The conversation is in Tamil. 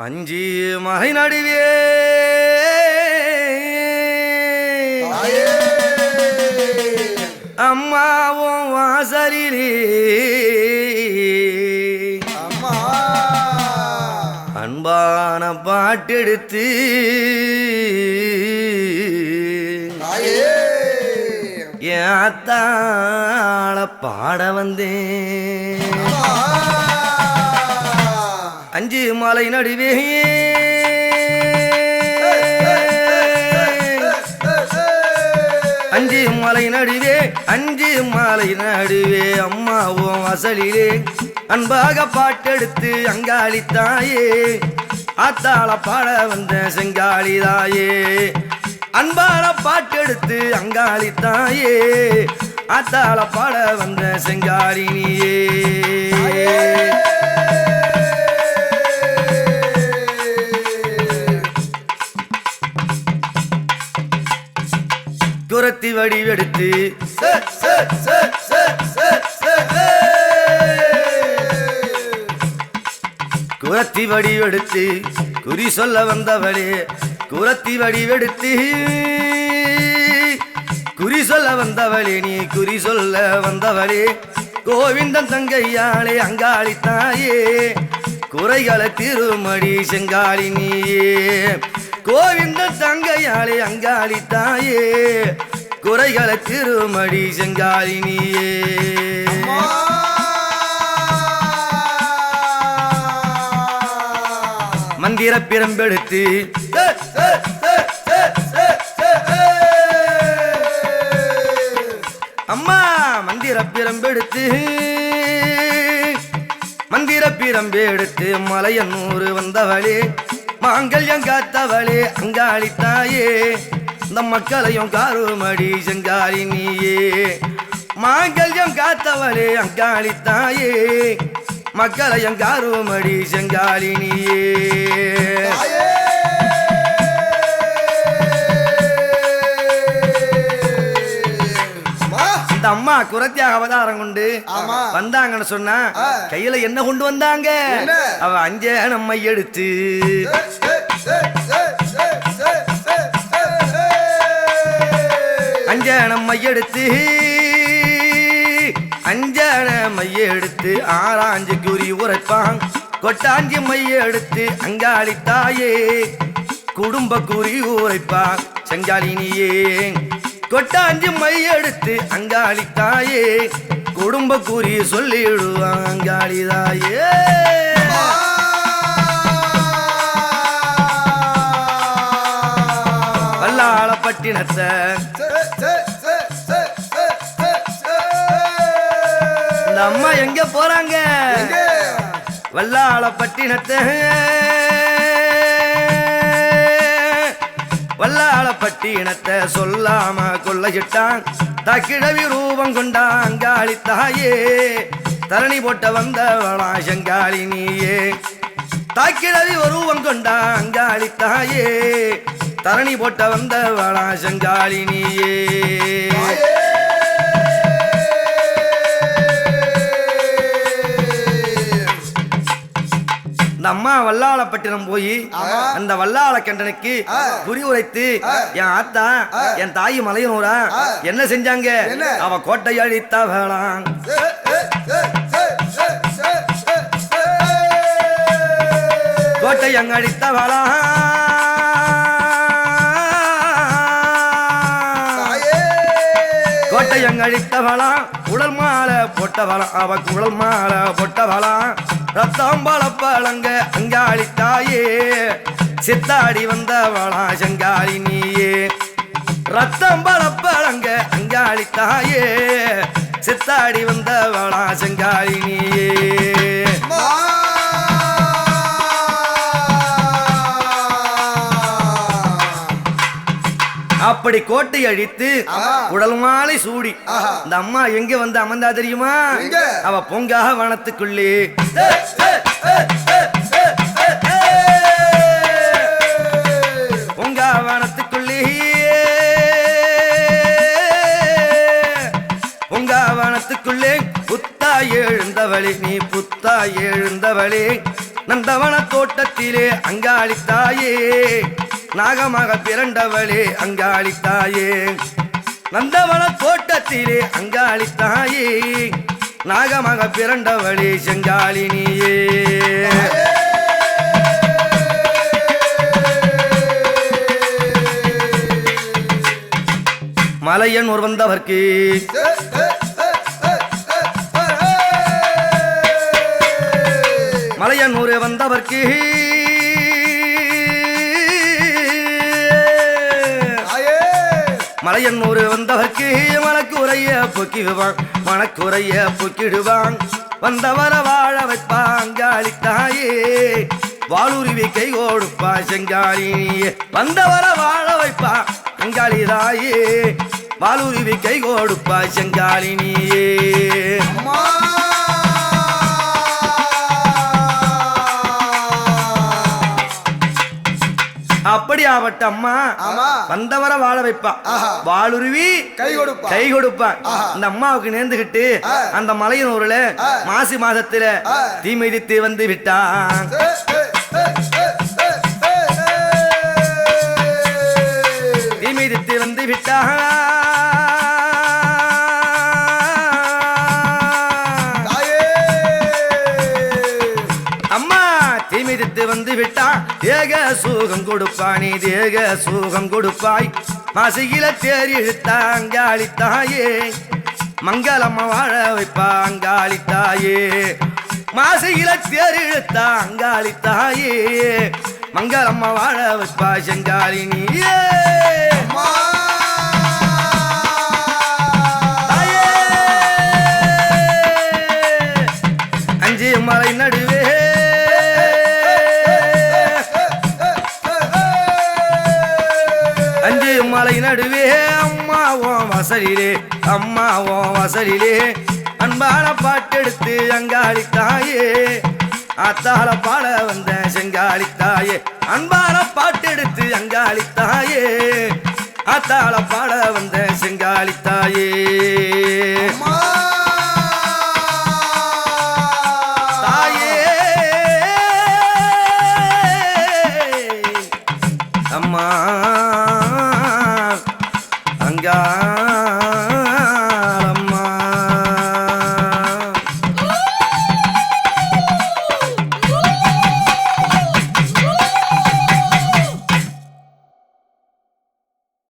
அஞ்சி மலை நடுவே அம்மாவும் வாசலிலே அம்மா அன்பான பாட்டெடுத்து என் அத்தாள பாட வந்தேன். அஞ்சு மலை நடுவே அஞ்சு மலை நடுவே அஞ்சு மலை நடுவே அம்மாவும் வசலிலே அன்பாக பாட்டெடுத்து அங்காளி தாயே ஆத்தாள பாட வந்த செங்காளி தாயே அன்பான பாட்டெடுத்து அங்காளி தாயே ஆத்தாள பாட வந்த செங்காளி நீயே. குரத்தி வடிவெடுத்து குரத்தி வடிவெடுத்து குறி சொல்ல வந்தவளே குரத்தி வடிவெடுத்து குறி சொல்ல வந்தவளே நீ குறி சொல்ல வந்தவளே கோவிந்தன் தங்கையாளே அங்காளி தாயே குறைகளை திருமடி செங்காளி நீயே கோவிந்தன் தங்கையாளே அங்காளி தாயே குறைகளை திருமடி செங்காளி நீயே. மந்திர பிரம்பெடுத்து அம்மா மந்திர பிரம்பெடுத்து மந்திர பிரம்பெடுத்து மலையன்னூர் வந்தவளே மாங்கல்யம் காத்தவளே அங்காளி தாயே இந்த மக்களையும் காருமடி செங்காளி நீயே மாங்கல்யம் காத்தவளே அங்காளி தாயே மக்களையும் காருமடி செங்காளி நீயே. இந்த அம்மா குரத்தியாக அவதாரம் கொண்டு வந்தாங்கன்னு சொன்னா கையில என்ன கொண்டு வந்தாங்க? அவ அஞ்சே நம்ம எடுத்து அஞ்சன மையெடுத்து அஞ்சன மையெடுத்து ஆராஞ்சு குறி உரைப்பான் கொட்டாஞ்சி மையெடுத்து அங்காளி தாயே குடும்ப குறி உரைப்பான் செங்காளி நீயே கொட்டாஞ்சி மையெடுத்து அங்காளி தாயே குடும்ப குறி சொல்லிடுவான் அங்காளி தாயே. வல்லாளப்பட்டினத்தை இந்த அம்மா எங்க போறாங்க? வல்லாளப்பட்டினத்தை வல்லாளப்பட்டினத்தை சொல்லாம கொள்ளையிட்டான் தக்கிழவி ரூபம் கொண்டா அங்காளி தாயே தரணி போட்ட வந்தவளா செங்காளி நீயே தாக்கிழவி ரூபம் கொண்டா அங்காளி தாயே தரணி போட்ட வந்தவளா செங்காளி நீயே. இந்த அம்மா வல்லாளப்பட்டினம் போய் அந்த வல்லாள கண்டனுக்கு குறி உரைத்து என் ஆத்தா என் தாய் மலையனூரா என்ன செஞ்சாங்க? அவ கோட்டை அழித்தவளாம் கோட்டை அங்க அழித்தவளா கோட்டை அங்க அழித்தவளா குழல் மாலை போட்டவளாம் அவ குழல் மாலை போட்டவளாம் ரத்தம் பழப்பழங்க அங்காளி தாயே சித்தாடி வந்தவளா செங்காளி நீயே ரத்தம் பழப்பழங்க அங்காளி தாயே சித்தாடி வந்தவளா செங்காளி நீயே. அப்படி கோட்டை அழித்து உடல் மாலை சூடி இந்த அம்மா எங்க வந்து அமர்ந்தா தெரியுமா? அவ பொங்கா வனத்துக்குள்ளே பொங்கா வனத்துக்குள்ளே பொங்கா வனத்துக்குள்ளே புத்தாய் எழுந்தவளே நீ புத்தாய் எழுந்தவளே நந்த நந்தவன தோட்டத்திலே அங்காளித்தாயே நாகமாக பிறந்தவளே அங்காளித்தாயே நந்தவன தோட்டத்திலே அங்காளித்தாயே நாகமாக பிறந்தவளே செங்காளினியே மலையனூர் வந்தவர்க்கு மலையனூர் வந்தவர்க்கு மலையனூர் வந்தவர்க்கு மனக்குறைய பொக்கிடுவான் மனக்குறைய பொக்கிடுவான் வந்தவர வாழ வைப்பாங்காளித்தாயே வாளுருவி கை ஓடுப்பா செங்காளினியே வந்தவர வாழ வைப்பா அங்காளிதாயே வாளுருவி கை ஓடுப்பா செங்காளினியே அப்படியாவட்ட அம்மா வந்தவர வாழ வைப்பா வாளுருவி கை கொடுப்பா இந்த அம்மாவுக்கு நேர்ந்துகிட்டு அந்த மலையனூர்ல மாசி மாதத்துல தீ மிதித்து வந்து விட்டான் தீ மிதித்து வந்து விட்டான் வந்து விட்டான் தேக சூகம் கொடுப்பானே தேக சூகம் கொடுப்பாய் மாசியில தேர் இழுத்தாங்காளித்தாயே மங்களம்மா வாழ வைப்பாங்காளித்தாயே மாசியில தேர் இழுத்தாங்காளித்தாயே மங்களம்மா வாழ வைப்பா செங்காளினியே அஞ்சு மலை நடுவே மலை நடுவே அம்மாவோம் வசலிலே அன்பான பாட்டெடுத்து அங்காளித்தாயே ஆத்தால பாட வந்த செங்காளித்தாயே அன்பான பாட்டெடுத்து அங்காளித்தாயே ஆத்தால பாட வந்த செங்காளித்தாயே